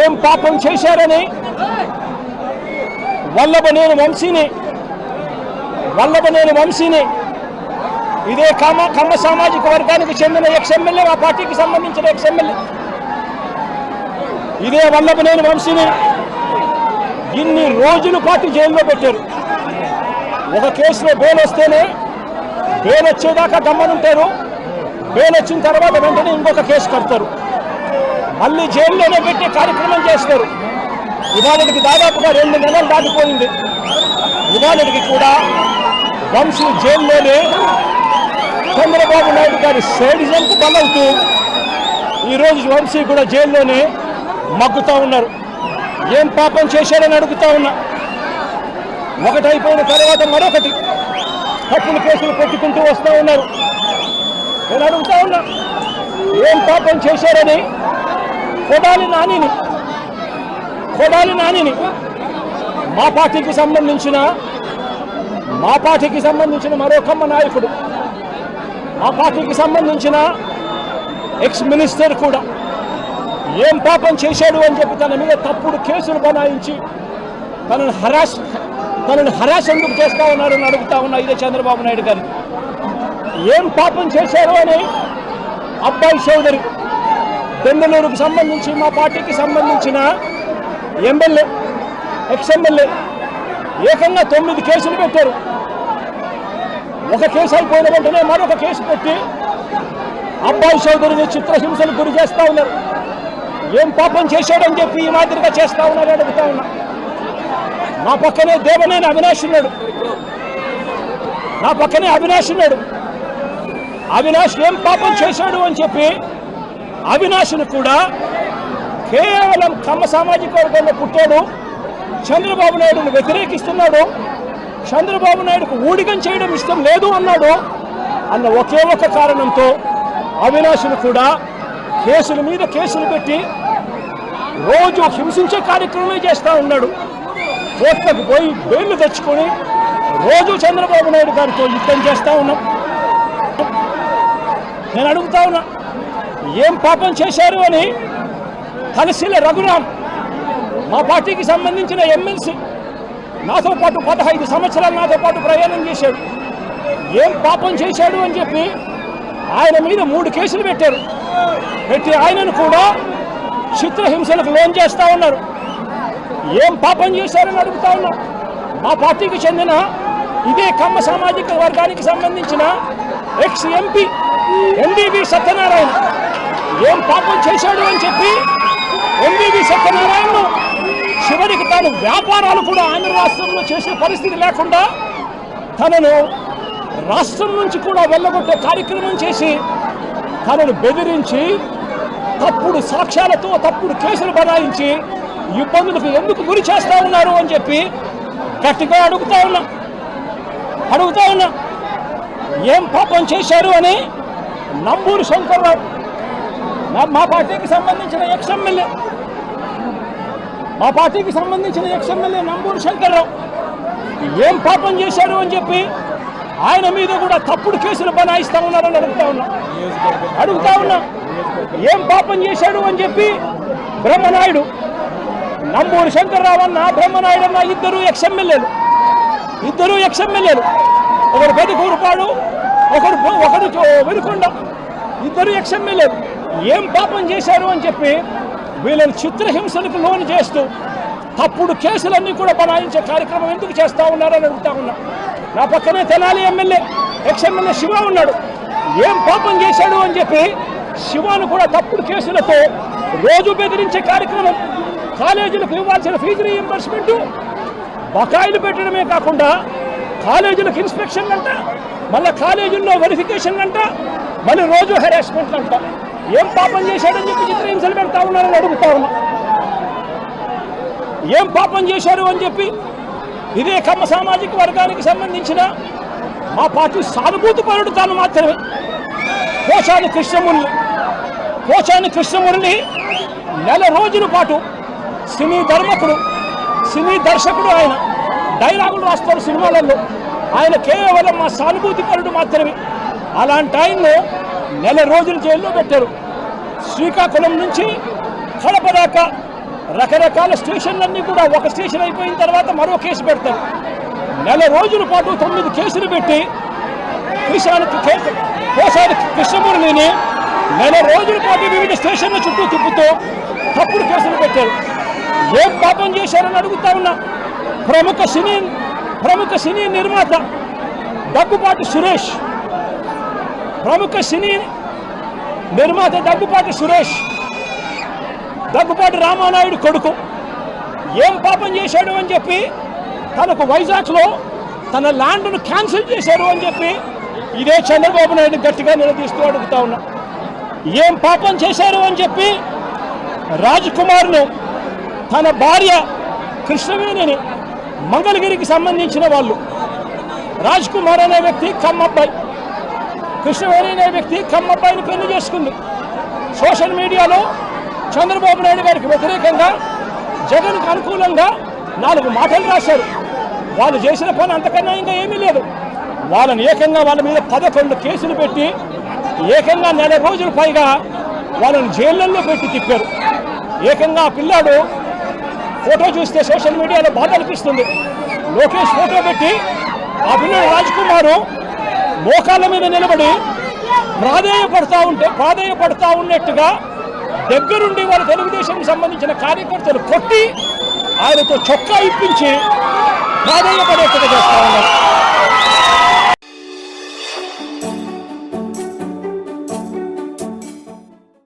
ఏం పాపం చేశారని వల్లభనేని వంశీని ఇదే కమ్మ సామాజిక వర్గానికి చెందిన ఎక్స్ఎమ్మెల్యే, ఆ పార్టీకి సంబంధించిన ఎక్స్ఎమ్మెల్యే ఇదే వల్లభనేని వంశీని ఇన్ని రోజుల పాటు జైల్లో పెట్టారు. ఒక కేసులో బెయిల్ వస్తేనే బెయిల్ వచ్చేదాకా గమ్మనుంటారు. బెయిల్ వచ్చిన తర్వాత వెంటనే ఇంకొక కేసు కడతారు, మళ్ళీ జైల్లోనే పెట్టే కార్యక్రమం చేస్తారు. ఇవాళకి దాదాపుగా 2 నెలలు దాటిపోయింది. ఇవాళకి కూడా వంశీ జైల్లోనే చంద్రబాబు నాయుడు గారి సైడిజంకు బలవుతూ ఈరోజు వంశీ కూడా జైల్లోనే మగ్గుతూ ఉన్నారు. ఏం పాపం చేశారని అడుగుతా ఉన్నా. ఒకటి అయిపోయిన తర్వాత మరొకటి తప్పులు కేసులు పెట్టుకుంటూ వస్తూ ఉన్నారు. నేను అడుగుతా ఉన్నా, ఏం పాపం చేశారని కొడాలి నానిని మా పార్టీకి సంబంధించిన మరో కమ్మ నాయకుడు, మా పార్టీకి సంబంధించిన ఎక్స్ మినిస్టర్ కూడా ఏం పాపం చేశాడు అని చెప్పి తన మీద తప్పుడు కేసులు బనాయించి తనను హరాస్ ఎందుకు చేస్తా ఉన్నారని అడుగుతా ఉన్నా. ఇదే చంద్రబాబు నాయుడు గారు ఏం పాపం చేశారు అని అబ్బాయి చౌదరి బెంగళూరుకు సంబంధించి మా పార్టీకి సంబంధించిన ఎమ్మెల్యే, ఎక్స్ఎమ్మెల్యే ఏకంగా 9 కేసులు పెట్టారు. ఒక కేసు అయిపోయిన వెంటనే మరొక కేసు పెట్టి అబ్బాయి చౌదరిని చిత్రహింసలు గురి చేస్తూ ఉన్నారు. ఏం పాపం చేశాడని చెప్పి ఈ మాదిరిగా చేస్తూ ఉన్నారు అడుగుతా ఉన్నా. నా పక్కనే దేవనేని అవినాష్ ఉన్నాడు. అవినాష్ ఏం పాపం చేశాడు అని చెప్పి అవినాష్ను కూడా కేవలం కమ్మ సామాజిక వర్గంలో పుట్టాడు, చంద్రబాబు నాయుడును వ్యతిరేకిస్తున్నాడు, చంద్రబాబు నాయుడుకు ఊడిగం చేయడం ఇష్టం లేదు అన్నాడు అన్న ఒకే ఒక కారణంతో అవినాష్ను కూడా కేసుల మీద కేసులు పెట్టి రోజు హింసించే కార్యక్రమమే చేస్తూ ఉన్నాడు. కోర్టులకు పోయి బెయిల్ తెచ్చుకొని రోజు చంద్రబాబు నాయుడు గారితో యుద్ధం చేస్తూ ఉన్నాం. నేను అడుగుతా ఉన్నా, ఏం పాపం చేశారు అని తలసిల రఘురామ్ మా పార్టీకి సంబంధించిన ఎమ్మెల్సీ నాతో పాటు 15 సంవత్సరాలు నాతో పాటు ప్రయాణం చేశాడు. ఏం పాపం చేశాడు అని చెప్పి ఆయన మీద 3 కేసులు పెట్టి ఆయనను కూడా చిత్రహింసలకు లోన్ చేస్తూ ఉన్నారు. ఏం పాపం చేశారని అడుగుతా ఉన్నా. మా పార్టీకి చెందిన ఇదే కమ్మ సామాజిక వర్గానికి సంబంధించిన ఎక్స్ ఎంపీ ఎంబీబీ సత్యనారాయణ ఏం పాపం చేశాడు అని చెప్పి ఎంబీబీ సత్యనారాయణను చివరికి తాను వ్యాపారాలు కూడా ఆంధ్ర రాష్ట్రంలో చేసే పరిస్థితి లేకుండా తనను రాష్ట్రం నుంచి కూడా వెళ్ళగొట్టే కార్యక్రమం చేసి తనను బెదిరించి తప్పుడు సాక్ష్యాలతో తప్పుడు కేసులు బనాయించి ఇబ్బందులకు ఎందుకు గురి చేస్తూ ఉన్నారు అని చెప్పి గట్టిగా అడుగుతా ఉన్నా. ఏం పాపం చేశారు అని నంబూరు శంకర్రావు మా పార్టీకి సంబంధించిన ఎక్స్ఎమ్మెల్యే నంబూరు శంకర్రావు ఏం పాపం చేశారు అని చెప్పి ఆయన మీద కూడా తప్పుడు కేసులు బనాయిస్తూ ఉన్నారని అడుగుతా ఉన్నా. ఏం పాపం చేశాడు అని చెప్పి బ్రహ్మనాయుడు, నంబూరు శంకర్రావు అన్న బ్రహ్మనాయుడు అన్న ఇద్దరు ఎక్స్ఎమ్మెల్యేలు, ఒకరు బెదకూరుపాడు, ఒకరు వెనుకొండ, ఇద్దరు ఎక్స్ఎమ్మెల్యేలు ఏం పాపం చేశారు అని చెప్పి వీళ్ళని చిత్రహింసలకు లోను చేస్తూ తప్పుడు కేసులన్నీ కూడా బనాయించే కార్యక్రమం ఎందుకు చేస్తూ ఉన్నారని అడుగుతా ఉన్నా. నా పక్కనే తెనాలి ఎక్స్ఎమ్మెల్యే శివ ఉన్నాడు. ఏం పాపం చేశాడు అని చెప్పి శివాను కూడా తప్పుడు కేసులతో రోజు బెదిరించే కార్యక్రమం, కాలేజీలకు ఇవ్వాల్సిన ఫీజు రీయింబర్స్మెంట్ బకాయిలు పెట్టడమే కాకుండా కాలేజీలకు ఇన్స్పెక్షన్ అంట, మళ్ళీ కాలేజీల్లో వెరిఫికేషన్ అంట, మళ్ళీ రోజు హెరాస్మెంట్ అంట. ఏం పాపం చేశాడని చెప్పి చిత్రహింసలు పెడతా ఉన్నారని అడుగుతా ఉన్నా. ఏం పాపం చేశారు అని చెప్పి ఇదే కమ్మ సామాజిక వర్గానికి సంబంధించిన మా పార్టీ సానుభూతి పరుడు తాను మాత్రమే పోచాని కృష్ణమురళి నెల రోజుల పాటు సినీ దర్శకుడు, ఆయన డైలాగులు రాస్తారు సినిమాలలో, ఆయన కేవలం మా సానుభూతి పరుడు మాత్రమే. అలాంటి ఆయన్ను నెల రోజులు జైల్లో పెట్టారు. శ్రీకాకుళం నుంచి కడప దాకా రకరకాల స్టేషన్లన్నీ కూడా ఒక స్టేషన్ అయిపోయిన తర్వాత మరో కేసు పెడతారు. నెల రోజుల పాటు 9 కేసులు పెట్టి కోసారి కృష్ణమురళిని నెల రోజుల పాటు వివిధ స్టేషన్ల చుట్టూ తిప్పుతూ తప్పుడు కేసులు పెట్టారు. ఏం పాపం చేశారని అడుగుతా ఉన్నా. ప్రముఖ సినీ నిర్మాత దగ్గుపాటి సురేష్, దగ్గుపాటి రామానాయుడు కొడుకు ఏం పాపం చేశాడు అని చెప్పి తనకు వైజాగ్లో తన ల్యాండ్ను క్యాన్సిల్ చేశారు అని చెప్పి ఇదే చంద్రబాబు నాయుడు గట్టిగా నిలదీస్తూ అడుగుతా ఉన్నా. ఏం పాపం చేశారు అని చెప్పి రాజ్ కుమార్ను తన భార్య కృష్ణవేణిని మంగళగిరికి సంబంధించిన వాళ్ళు, రాజ్ కుమార్ అనే వ్యక్తి కమ్మబ్బాయి, కృష్ణవేణి అనే వ్యక్తి కమ్మబ్బాయిని పెళ్లి చేసుకుంది. సోషల్ మీడియాలో చంద్రబాబు నాయుడు గారికి వ్యతిరేకంగా జగన్కు అనుకూలంగా 4 మాటలు రాశారు. వాళ్ళు చేసిన పని అంతకన్నా ఇంకా ఏమీ లేదు. వాళ్ళని ఏకంగా వాళ్ళ మీద 11 కేసులు పెట్టి ఏకంగా నెల రోజుల పైగా వాళ్ళని జైళ్ళల్లో పెట్టి తిప్పారు. ఏకంగా ఆ పిల్లాడు ఫోటో చూస్తే సోషల్ మీడియాలో బాధ అనిపిస్తుంది. లోకేష్ ఫోటో పెట్టి ఆ పిల్లాడు రాజ్ కుమారు మోకాళ్ళ మీద నిలబడి ప్రాధేయపడతా ఉన్నట్టుగా దగ్గరుండి వాళ్ళ తెలుగుదేశంకి సంబంధించిన కార్యకర్తలు కొట్టి ఆయనతో చొక్కా ఇప్పించి ప్రాధేయపడేట్టుగా చేస్తా ఉన్నారు.